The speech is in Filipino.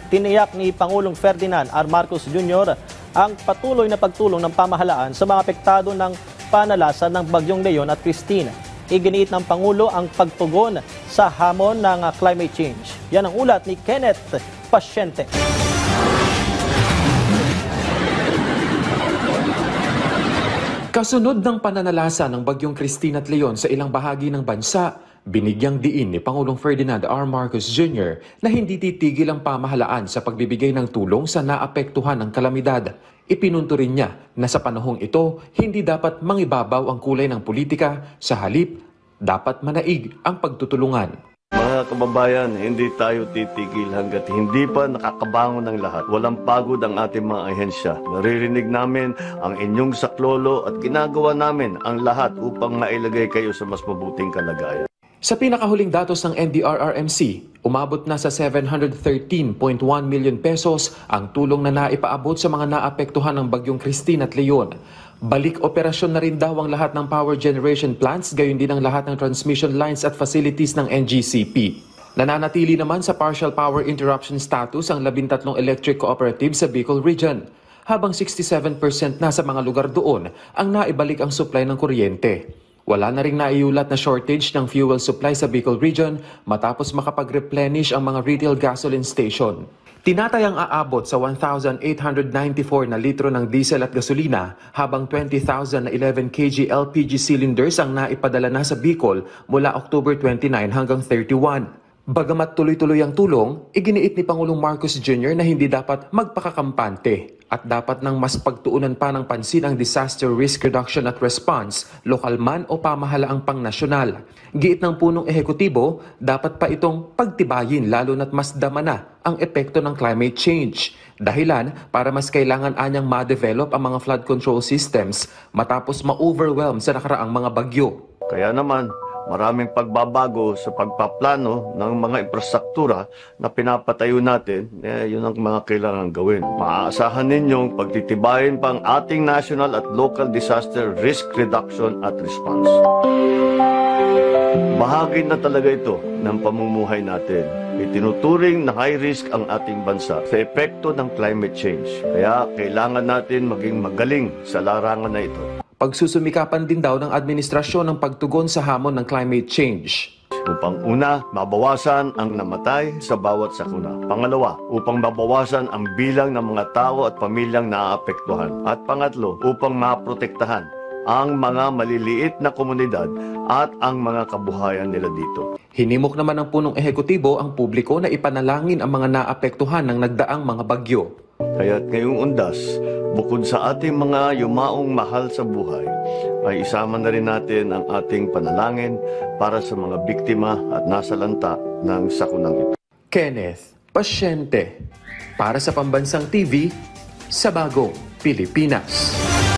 tiniyak ni Pangulong Ferdinand R. Marcos Jr. ang patuloy na pagtulong ng pamahalaan sa mga apektado ng panalasan ng Bagyong Leon at Christine. Iginiit ng Pangulo ang pagtugon sa hamon ng climate change. Yan ang ulat ni Kenneth Pasyente. Kasunod ng pananalasa ng Bagyong Christine at Leon sa ilang bahagi ng bansa, binigyang diin ni Pangulong Ferdinand R. Marcos Jr. na hindi titigil ang pamahalaan sa pagbibigay ng tulong sa naapektuhan ng kalamidad. Ipinunto rin niya na sa panahong ito, hindi dapat mangibabaw ang kulay ng politika, sa halip, dapat manaig ang pagtutulungan. Mga kababayan, hindi tayo titigil hanggat hindi pa nakakabangon ng lahat. Walang pagod ang ating mga ahensya. Naririnig namin ang inyong saklolo at ginagawa namin ang lahat upang mailagay kayo sa mas mabuting kalagayan. Sa pinakahuling datos ng NDRRMC, umabot na sa 713.1 million pesos ang tulong na naipaabot sa mga naapektuhan ng Bagyong Christine at Leon. Balik operasyon na rin daw ang lahat ng power generation plants, gayon din ang lahat ng transmission lines at facilities ng NGCP. Nananatili naman sa partial power interruption status ang 13 electric cooperatives sa Bicol Region, habang 67% na sa mga lugar doon ang naibalik ang supply ng kuryente. Wala na ring naiulat na shortage ng fuel supply sa Bicol Region matapos makapag-replenish ang mga retail gasoline station. Tinatayang aabot sa 1,894 na litro ng diesel at gasolina, habang 20,011 kg LPG cylinders ang naipadala na sa Bicol mula October 29 hanggang 31. Bagamat tuloy-tuloy ang tulong, iginiit ni Pangulong Marcos Jr. na hindi dapat magpakakampante at dapat nang mas pagtuunan pa ng pansin ang disaster risk reduction at response, lokal man o pamahalaang pangnasyonal. Giit ng punong ehekutibo, dapat pa itong pagtibayin lalo na't mas dama na ang epekto ng climate change. Dahilan para mas kailangan anyang ma-develop ang mga flood control systems matapos ma-overwhelm sa nakaraang mga bagyo. Kaya naman, maraming pagbabago sa pagpaplano ng mga infrastruktura na pinapatayo natin, yun ang mga kailangan gawin. Maaasahan ninyong pagtitibayin pa ang ating national at local disaster risk reduction at response. Bahagi na talaga ito ng pamumuhay natin. Itinuturing na high risk ang ating bansa sa epekto ng climate change. Kaya kailangan natin maging magaling sa larangan na ito. Pagsusumikapan din daw ng administrasyon ng pagtugon sa hamon ng climate change. Upang una, mabawasan ang namatay sa bawat sakuna. Pangalawa, upang mabawasan ang bilang ng mga tao at pamilyang naaapektuhan. At pangatlo, upang maprotektahan ang mga maliliit na komunidad at ang mga kabuhayan nila dito. Hinimok naman ng punong ehekutibo ang publiko na ipanalangin ang mga naapektuhan ng nagdaang mga bagyo. Kaya't ngayong undas, bukod sa ating mga yumaong mahal sa buhay, ay isama na rin natin ang ating panalangin para sa mga biktima at nasalanta ng sakunang ito. Kenneth Pasyente, para sa Pambansang TV, sa Bagong Pilipinas.